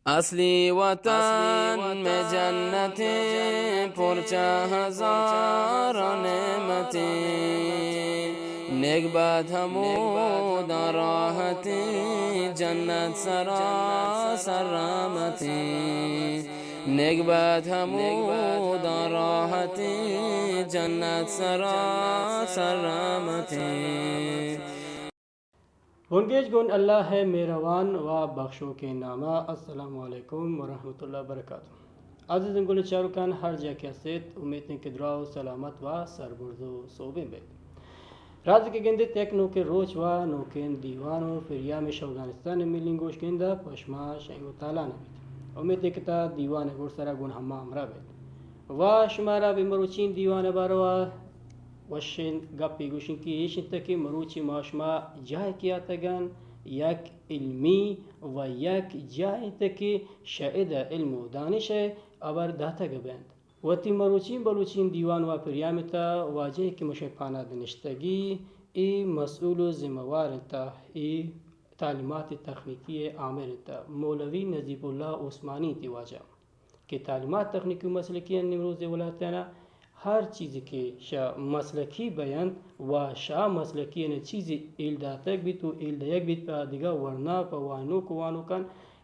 असली वतन में जन्नतें पुरचा हज़ारों नेमतें, नेकबत हमूद राहतें, जन्नत सरासर रहमतें, नेकबत हमूद राहतें, जन्नत सरासर रहमतें। गुनगेज गुन अल्लाह है मेहरबान व बख्शो के नामा। अस्सलामु अलैकुम व रहमतुल्लाहि व बरकातुहू। अज़ीज़ गुल चारुकान हर जगह के सेत उम्मीद के दुआओ सलामत व सरबुर्दो सोबे में राज के गेंदे तक नो के रोज व नो के दीवानो फिरिया में अफगानिस्तान मिलिंगोश गेंदा पश्मा शेंगो ताला नबीत उम्मीद के ता दीवान गुड़ सरा गुण हम्मा अमरा बेत व शुमारा बिमरुचिन दीवान बारवा वशन गप्पी गुशन की तकी मरूची माशमा जाय किया तगन यक इल्मी व यक जाय तकी शायद इल्म दानिश अबर दाता गबंद वती मरूची बलूचिन दीवान व प्रियामता वाजे की मुशफाना दनिश्तगी ई मसूल जिम्मेवार ता ई तालीमात तकनीकी आमिर ता मौलवी नजीबुल्लाह उस्मानी तिवाजा के तालीमात तकनीकी मसलकी निमरोज वलातना हर चीज़ के शाह मसलकी बयान व शाह मसलकी ने चीज़ इल्दा तक भी तो इल्दा भी दिगा वरना पवानो कुवानो कन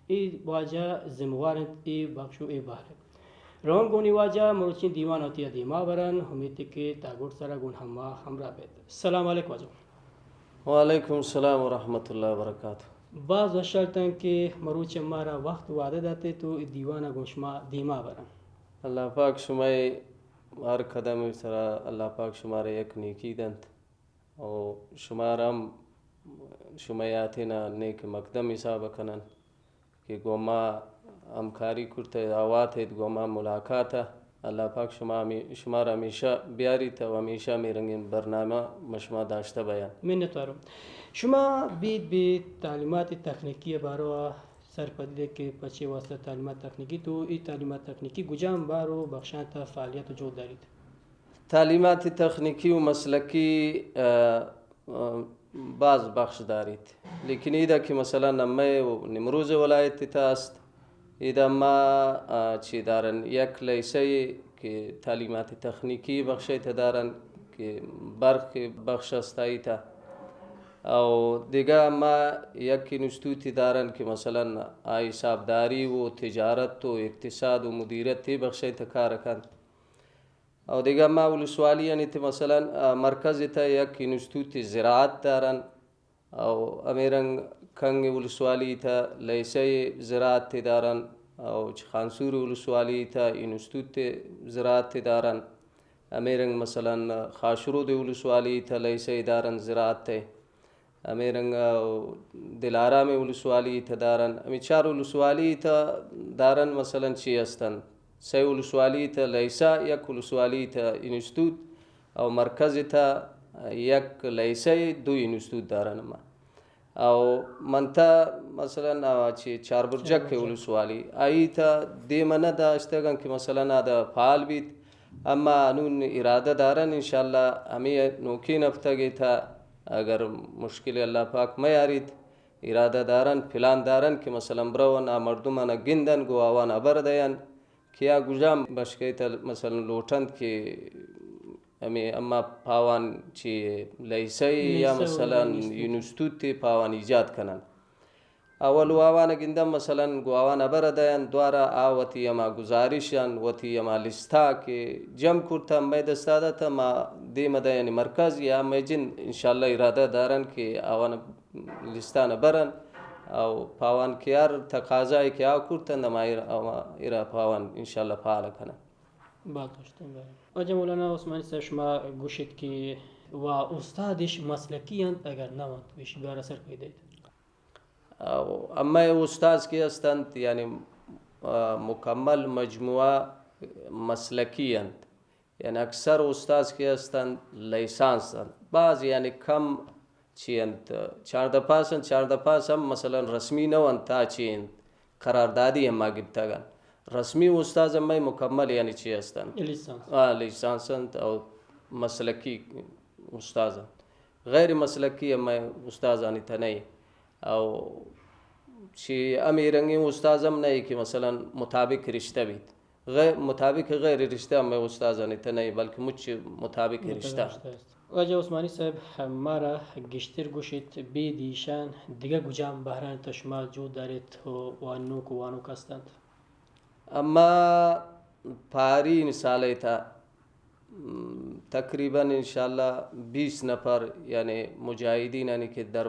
ए वाजा जिम्मेवार ए बख्शो ए बाहर रंग गोनी वाजा मरुची दीवान होती दीमा बरन हमित के तागुर सरा गुण हमरा बेत सलाम अलैकुम वाजो वालेकुम सलाम व रहमतुल्लाहि व बरकातुहू। बाज़ वशर्तन के मरुच हमारा वक्त वादे दाते तो दीवाना गुशमा दीमा बरन अल्लाह पाक शुमाए हर कदम सरा अल्लाह पाक शुमारे एक नेकी दंत और शुमारम शुमायातिना नेक मकदम हिसाब कनन कि गोमा हमकारी कुर्ते आवात है गोमा मुलाकात अल्लाह पाक शुमार हमेशा ब्यारी था हमेशा में रंगीन बरनामा मशमा दाश्ता बयान मिन्नत वारो शुमा बीत तालीमात तकनीकी बारो सरपदे के पचे वास्ता तालीमात तकनीकी तो ई तालीमात तकनीकी गुजाम बारो बख्शाता फ़ालियत जो दारित तालीमात तकनीकी व मसलकी बाज़ बख्श दारित लेकिन इदा कि मसला नम्मे निमरूज वलायत तास्त इदा मा चीदारन यक लैसे कि तालीमात तकनीकी बख्शे तदारन कि बर्क बख्शस्ताई था और दिगा मा यकी नुस्तूती दारन कि मसलन आई हिसाबदारी व तिजारत व इक्तिसाद व मुदीरत थी बख्शे तकारकन और दिगा मा उलसवाली यानी थे मसलन मरकज़ था यकी नुस्तूती ज़राअत दारन और अमेरंग खंग उलसवाली था लैसे ज़राअत थे दारन और खानसूर उलसवाली था इनुस्तूत ज़राअत थे दारन अमेरंग मसलन खाशुरुद उलसवाली था लैसे दारन ज़राअत थे अमेरंग दिलारा में उलसवाली था दारन अमी चार उलसवाली था दारन मसलन चियस्तन से उलसवाली था लैसा यक उलसवाली था इंस्टीट्यूट और मरकज़ था यक लैसा दो इंस्टीट्यूट दारन मा और मनता मसलन ची चार बुर्जक के उलसवाली आई था दे मना दाश्तगन कि मसलन आदा फाल बीत अम्मा अनून इरादा दारन इंशाल्लाह हमें नोकी नफ्तगी था अगर मुश्किल अल्लाह पाक मैं यारित इरादा दारन फिलान दारन कि मसलन ब्रवन आ मर्दुमान गिंदन गुआवान अबर दयन किया गुजाम बशके तल मसलन लोटन के हमें अम्मा पावान ची लैसई या मसलन यूनिस्टूती पावान इजाद कनन अवल वावान गिंदम मसलन गुआवान अबर दयन द्वारा आवती अमा गुजारिशन वती अमा लिस्ता के जम कुर्ता मैं दस्तादा था मा दे मदयन मरकज़ या मैं जिन इंशाल्लाह इरादा दारन के आवान लिस्ता न बरन और पावान के यार तकाजा है क्या कुर्ता नमायर इरा पावान इंशाल्लाह फाल कना बात और जब मौलाना उस्मानी से शुमा गुशित की व उस्तादिश मसलकियन अगर ना वत विश बार असर कोई दे अम्मा उस्ताद के अस्तंत यानी मुकम्मल मजमुआ मसलकियन यानी अक्सर उस्ताद के अस्तंत लैसांस बाज़ यानी कम चींत चार दफ़ा हम मसलन रस्मी नवंता चींत करारदादी अम्मा गिब्तगन रस्मी उस्ताद अम्मा मुकम्मल यानी ची अस्तन लिसांस और मसलकी उस्ताद गैर मसलकी अम्मा उस्ताद आनी था नहीं और چی امی رنگی استازم نه که مثلا مطابق رشته بید غیر مطابق غیر رشته هم استازانی تا نه بلکه مچ مطابق رشته. واجه عثمانی صاحب مرا گشتر گوشید بی دیشان دیگه گجام بحران تشما جو دارید و وانوک هستند. اما پاری سالی تا تقریبا انشالله 20 نفر یعنی مجاهدین یعنی که در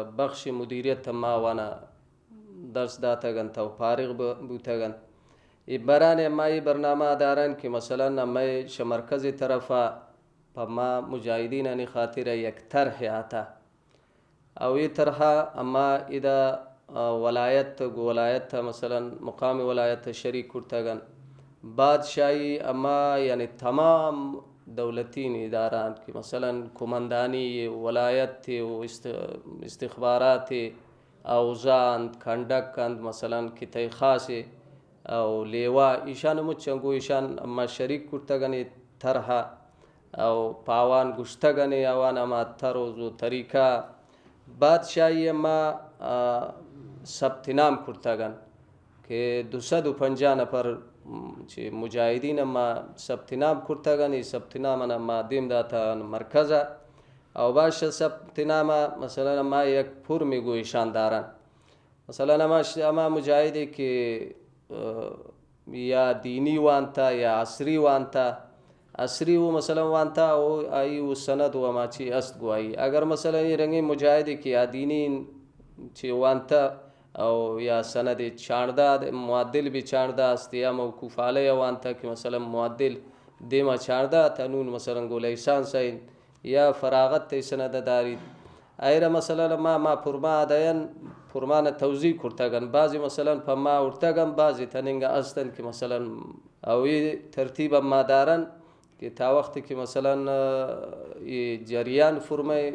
بخش مدیریت ما وانا درس داتگن تا فارغ بودتگن بران ما برنامه دارن که مثلا ما شمرکز طرفا ما مجاهدین یعنی خاطر یک طرح آتا او یہ طرح اما اذا ولایت مثلا مقام ولایت شریک کرتگن بادشاہی اما یعنی تمام دولتین اداران کی مثلا کماندانی ولایت و استخبارات اوزان کھنڈکند مثلا کتی خاص او لیوا ایشان مچنگو ایشان اما شریک کرتگن طرح او پاوان گشتگن اوان اما طرز و طریقہ بادشاہی اما ثبت نام کرتگن که 250 نفر چی مجاهدین اما ثبت نام کرتگن ثبت نام اما دیم داتا مرکز او باش ثبت نام مثلا ما یک پر میگو ایشان دارن مثلا اما مجاهدی که یا دینی وانتا یا عصری وانتا عصری و مثلا وانتا او ای و سند و ما چی است گوایی اگر مثلا یہ رنگی مجاهدی که یا دینی چی وانتا او یا سند چاردہ معدل بھی چاردہ است یا موقوف علیہ وانتا کہ مثلا معدل دیما چاردہ تنون مثلا گول ایسان سین یا فراغت تی سند دارید ایرا مثلا ما پرما دین پرمان توضیح کرتگن بعضی مثلا پما ارتگن بعضی تنینگا استن که مثلا اوی ترتیب ما دارن که تا وقتی که مثلا جریان فرمه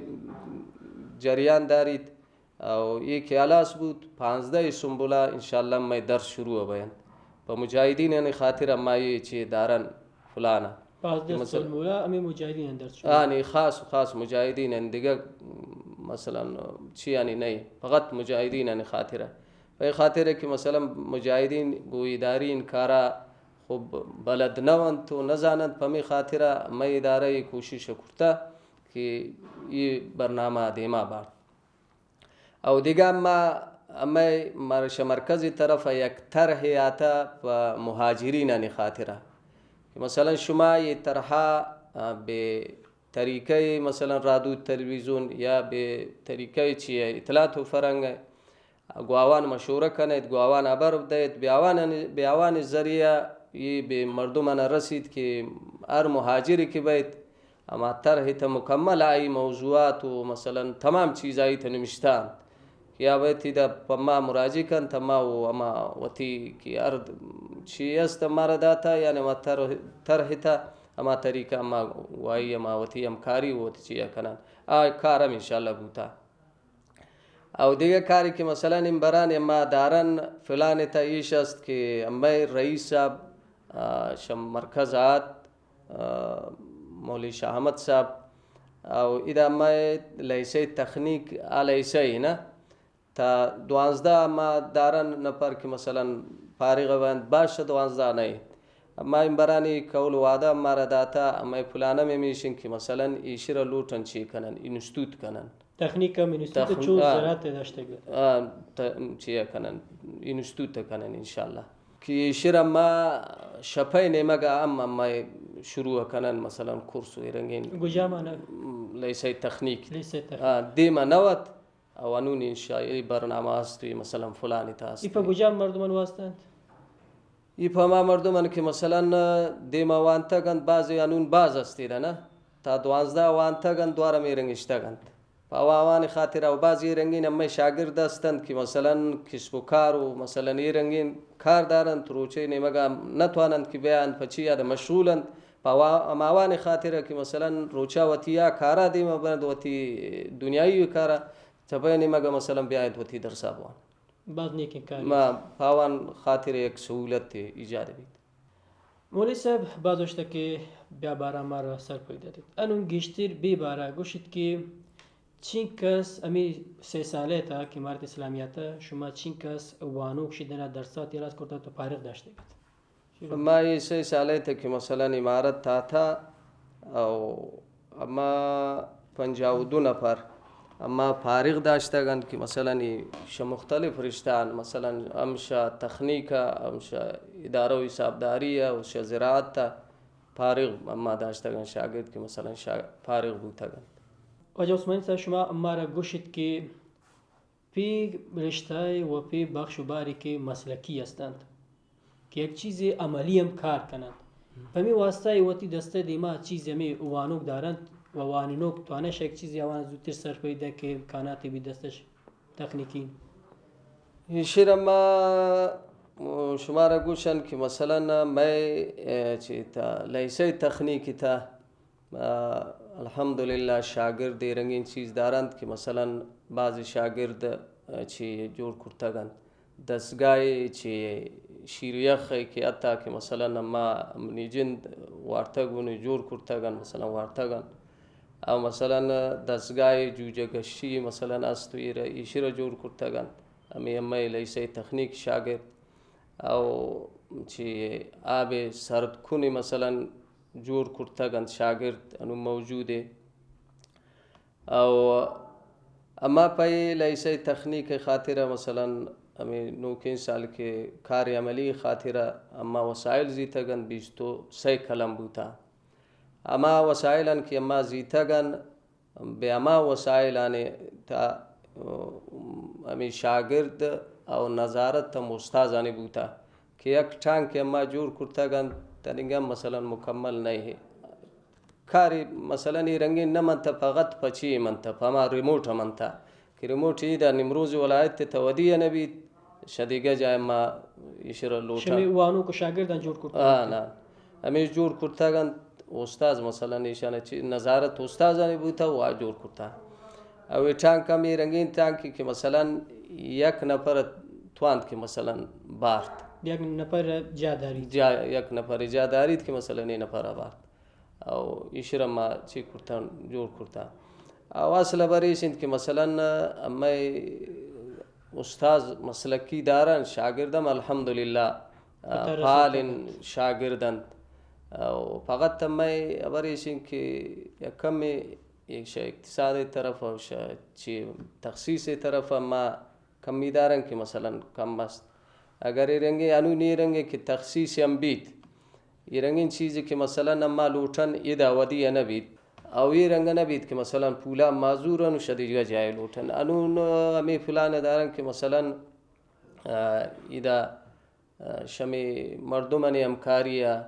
جریان دارید او یک الاس بود 15 سنبولا انشاءالله ما درس شروع بیان با مجاهدین یعنی خاطر ما یہ چی دارن فلانا 15 سنبولا امی مجاهدین درس شروع یعنی خاص مجاهدین یعنی دیگه مثلا چی یعنی نہیں فقط مجاهدین یعنی خاطره و خاطره که مثلا مجاهدین گوی دارین کارا خوب بلد نوند تو نزانند پمی خاطره ما اداره کوشش کرتا که یہ برنامه دیما بارد او دیگه اما مرکزی طرف یک طرح آتا و مهاجرین یعنی خاطره مثلا شما یہ طرح به طریقه مثلا رادیو تلویزیون یا به طریقه چیه اطلاعات و فرنگ گواوان مشوره کنید گواوان ابر بدهید بیاوان ذریعه یہ به مردمان رسید که هر مهاجری که باید اما طرح تا مکمل آئی موضوعات و مثلا تمام چیزایی تا نمشتان یا باید دا پما مراجع کن تما و اما وتی کی ارد چی است مارا داتا یعنی ما طرح تا اما طریقہ اما وائی اما وتی امکاری وتی چیا کنن کارم انشاءاللہ بوتا او دیگه کاری که مثلا این بران اما دارن فلان تا ایش است که اما رئیس صاحب شم مرکزات مولی شاه احمد صاحب او اذا ما لیسه تخنیک علیسه نه تا 12 ما دارن نفر که مثلا فارغ وند باشه 12 نه اما این برانی کول وادا مارا داتا اما فلانه میمیشن که مثلا ایشیر لوتن چی کنن اینستیتوت کنن تخنیک اینستیتوت چو زراعت داشته چی کنن اینستیتوت کنن انشالله که شیر ما شپای نمگا اما شروع کنن مثلا کورس رنگین گجامانه لیسه تخنیک دیما نوت او انون انشاءالله برنامه است مثلا فلانی تا است ایپا گجام مردمان واسطند ایپا ما مردمان که مثلا دیما وانتا گند بعضی انون باز استی نه تا 12 وانتا گند دواره میرنگشتا گند پاوان خاطر او بعضی رنگین اما شاگرد هستند که مثلا کسب و کار و مثلا این رنگین کار دارند تروچه نمگا نتوانند که بیان پچی یا مشغولند پاوان خاطر که مثلا روچا وتیا کارا دیما بند وتی دنیایی کارا تبای نمگا مثلا بیاید وتی درسا بوان بعد نیکن کاری ما پاوان خاطر یک سهولت ایجاد بید مولی صاحب بعد اشتا که بیا بارا مارا سر پوی دادید انون گشتیر بی بارا گوشید که چین کس امی 3 ساله تا که امارت اسلامیت شما چین کس وانوک شدنا درسات یلاس کرده تو فارغ داشته گید ما یه 3 ساله تا که مثلا امارت تا او اما 52 نفر اما فارغ داشتگن که مثلا ش مختلف رشتهان مثلا امشا تخنیکا امشا اداره و حسابداری و زراعت فارغ اما داشتگن شاگرد که مثلا فارغ بودتگن. واجه عثمانی صاحب شما امارا گوشید که پی رشته و پی بخش و باری که مسلکی هستند که یک چیز عملی هم کار کنند پمی واسطه وقتی دسته دیما چیز همی وانوک دارند و وانینوک توانش یک چیزی آوان زودتر سر پیدا که امکاناتی بی دستش تکنیکی شیر ما شما را گوشن که مثلا ما چی تا لیسه تخنیکی تا الحمدلله شاگرد رنگین چیز دارند که مثلا بعضی شاگرد چی جور کرتگند دستگاه چی شیریخ که اتا که مثلا ما نیجند وارتگون جور کرتگند مثلا وارتگند او مثلا دستگاه جوجه گشتی مثلا استوی را ایشی را جور کرتگند امی لیسه تخنیک شاگرد او چی آب سرد کنی مثلا جور کرتگند شاگرد انو موجوده او اما پای لیسه تخنیک خاطره مثلا امی 9 سال که کار عملی خاطره اما وسائل زیتگند 23 کلم بوتا اما وسائلن که اما زیتگن به اما وسائلان تا امی شاگرد او نظارت تا استادانی بوتا که یک ٹانک اما جور کرتگن تنگم مثلا مکمل نہیں کاری مثلا رنگین نمانتا فقط پچی منتا فما ریموٹ منتا که ریموٹ ایدا نمروز ولایت تودیه نبید شدیگه جای ما ایشر لوٹا شمی وانو کو شاگردان جور کرتا نه امی جور کرتگن استاد مثلا ایشان نظارت استادانی بوتا و جور کرتا او ٹانک امی رنگین ٹانکی که مثلا یک نفر تواند که مثلا بارد یک نفر جا دارید یک نفر جا دارید که مثلا این نفر بارد او ایشر ما چی کرتا جور کرتا او اصل بریشند که مثلا اما استاد مسلکی دارن شاگردم الحمدلله فعال شاگردند او فقط اما بریشند که یکم یک اقتصادی طرف و چی تخصیصی طرف ما کمی دارن که مثلا کم است اگر رنگی انو نی رنگی که تخصیص هم بید یہ رنگین چیزی که مثلا اما لوٹن ایدا ودی نبید او یہ رنگ نبید که مثلا پولا معذورن و شدیدگاه جای لوٹن انو امی فلان دارن که مثلا ایدا شمی مردمانی امکاریه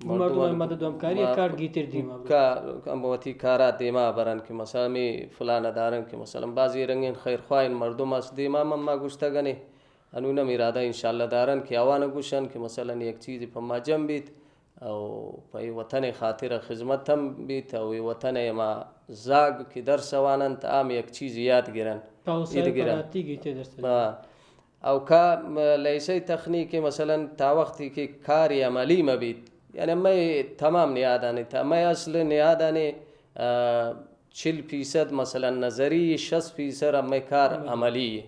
مردم مدد و امکاری کار گیتر دیما امواتی کارا دیما برن که مثلا می فلان دارن که مثلا بعضی رنگین خیرخواهین مردم است دیما ما گوشتگنی انو نمیراده انشالله دارن که اوان گوشن که مثلا یک چیزی پا ما جمع بید او پای وطن خاطر خدمت هم بید او وطن ما زاگ که در سوانن تا آم یک چیز یاد گیرن او که لیسه تخنیکی مثلا تا وقتی که کاری عملی مبید یعنی ما تمام نیادانی تا ما اصل نیادانی 40% مثلا نظری 60% اما کار عملی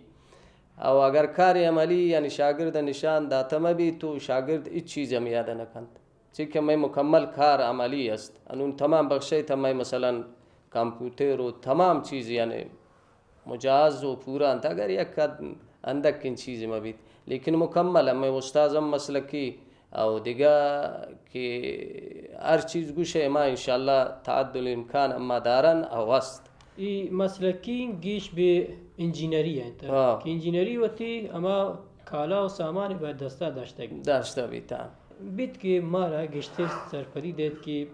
او اگر کار عملی یعنی شاگرد نشان داتا مبید تو شاگرد ایچ چیز هم یاد نکند چیکه ما مکمل کار عملی است انون تمام بخشی تا ما مثلا کامپیوتر و تمام چیز یعنی مجاز و پورا انت اگر یک اندک این چیز مبید لیکن مکمل اما استازم مسلکی او دیگه که هر چیز گوشه ما انشالله تعدل امکان اما دارن او است ای مسلکی گیش به انجینری انت که انجینری وقتی اما کالا و سامانی باید داشته بیتن بیت که ما را گشتر سرپری دید که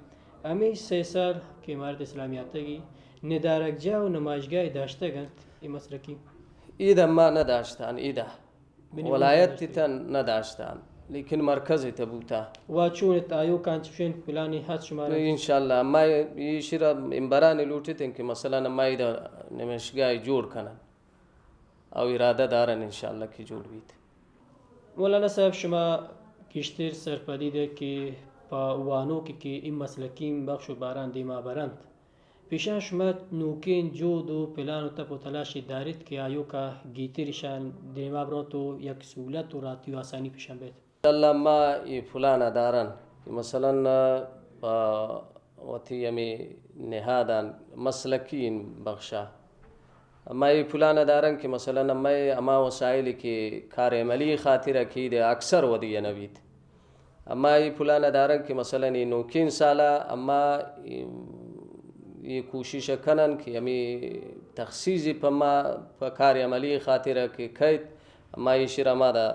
امی 3 سال که امارت اسلامیت گی ندارک جا و نمایشگاه داشته گند این مسلکی ایده ما نداشتن ایده ولایت تن نداشتن لیکن مرکزی تبوتا و چون آیو کانچشن پلانی هست شما انشالله ما یشیرا امبرانی لوٹیتن که مثلا ما ایده نمایشگاه جور کنن او اراده دارن انشالله که جور بید مولانا صاحب شما گشتر سرپری ده که پا وانو که این مسلکین بخش و باران دیما برند پیشا شما نوکین جود و پلان و تپ و تلاش دارید که آیو که گیتریشان دیما براتو یک سهولت و راتی و آسانی پیشان بید. الله ما فلان دارن مثلا وتی یمی نهادان مسلکین بخشا اما فلان دارن که مثلا اما وسایلی که کار عملی خاطر کی ده اکثر ودی نوید اما فلان دارن که مثلا نوکین سالا اما ये कोशिश कनन कि हमें तखसीज़ पमा कार अमली खातिर के खैत हमारी शिर हमारा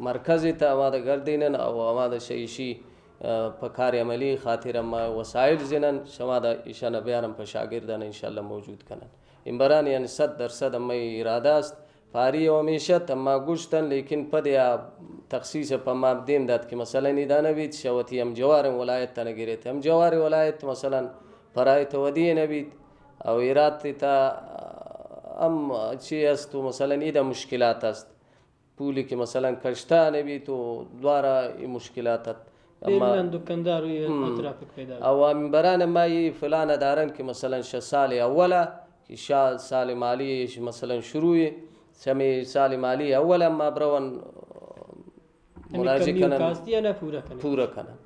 मरकज़ था हमारा गर्दिनन और हमारा शईशी पकार अमली खातिर हमा वसाइल जिनन शमादा ईशान बयारम पर शागिर्दान इंशाल्लाह मौजूद कनन इम्बरान यानी 100% हमें इरादास्त फारी हमेशा तम्मा गुश्तन लेकिन पद या तखसीस पमा देम दात कि मसला निदानवीत शवती हम जवार वलायत तनगिरे थे हम जवार वलायत मसलन فرای تودی نبید او ایراد تا ام چی است تو مثلا ایده مشکلات است پولی که مثلا کشتا نبید تو دوارا این مشکلات اما دکاندار و ترافیک پیدا او من بران ما فلان دارن که مثلا 6 سال اوله که 6 سال مالی مثلا شروعی سمی سال مالی اوله ما برون مراجعه کنن پورا کنن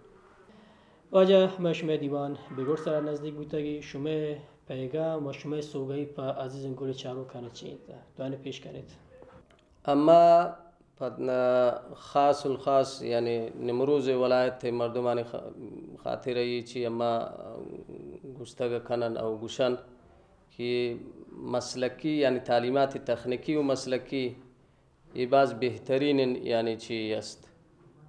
واجه ما شما دیوان بگور سر نزدیک بودگی شما پیغام و شما سوگهی پا عزیزن گل چارو کنه چید تو آنه پیش کنید اما خاص الخاص یعنی نمروز ولایت مردمان خاطره چی اما گستگ کنن او گوشن که مسلکی یعنی تعلیمات تخنیکی و مسلکی ای باز بهترین یعنی چی است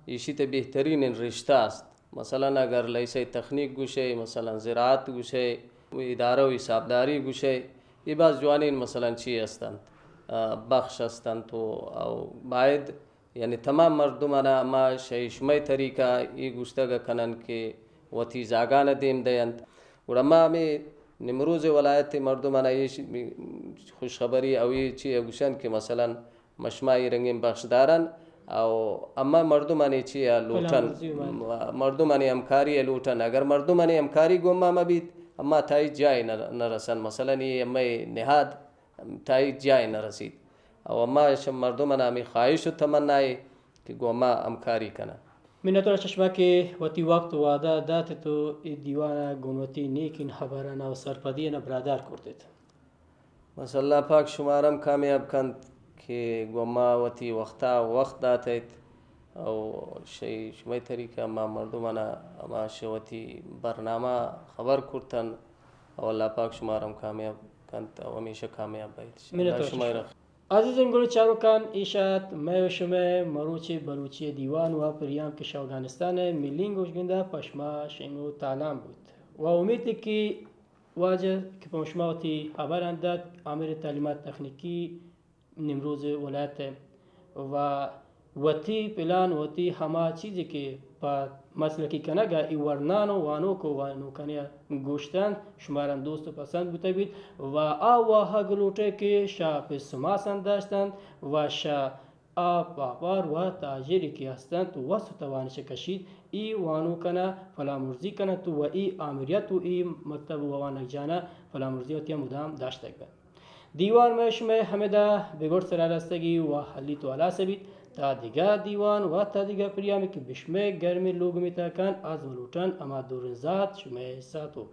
ایشی ته بهترین رشته است مثلا اگر لیسه تخنیک گوشه مثلا زراعت گوشه اداره و حسابداری گوشه ای باز جوانین مثلا چی هستند بخش هستند تو او باید یعنی تمام مردمان اما شیشمه طریقه ای گوشتگه کنن که وتی زاگان دیم دیند و اما می نمروز ولایت مردمان ایش خوشخبری اوی چی گوشن که مثلا مشمعی رنگین بخش دارن او اما مردمانی چی لوٹن مردمانی امکاری لوٹن اگر مردمانی امکاری گما مبید اما تای جای نرسن مثلا اما نهاد تای جای نرسید او اما مردمان امی خواهش و تمنای که گما امکاری کنه منتور چشمه که وقتی وقت وعده دات تو دیوانه گونوتی نیکین خبرانه و سرپدیانه برادر کردید مثلا پاک شمارم کامیاب کند که گما وتی وقت داتید او شی شمای طریقه ما مردمانه اما شوتی برنامه خبر کردن او الله پاک شمارم کامیاب کند او همیشه کامیاب باید عزیزان گل چاروکان ایشات ما و شما مروچی بلوچی دیوان و پریام که افغانستان ملی گوشگنده پشما شنو تعلم بود و امیدی که واجه که پشما وتی خبر انداد عامل تعلیمات تکنیکی نمروز ولایت و وتی پلان وتی همه چیزی که پا مسلکی کنگا ای ورنانو وانو کو وانو کنیا گوشتن شمارن دوست و پسند بوده بید و آوا هگلوٹه که شا پسماسن داشتند و شا آپاپار و تاجری که هستند تو وسط توانش کشید ای وانو کنا فلامرزی کنا تو و ای آمریت و ای مکتب و وانک جانا فلامرزی و تیا مدام داشته گد دیوان مشمه همدا بگرد سرارستگی و حلی تو علا سبید تا دیگه دیوان و تا دیگه پریامی که بشمه گرمی لوگ میتاکن از ولوٹن اما دورنزاد شمه ساتوک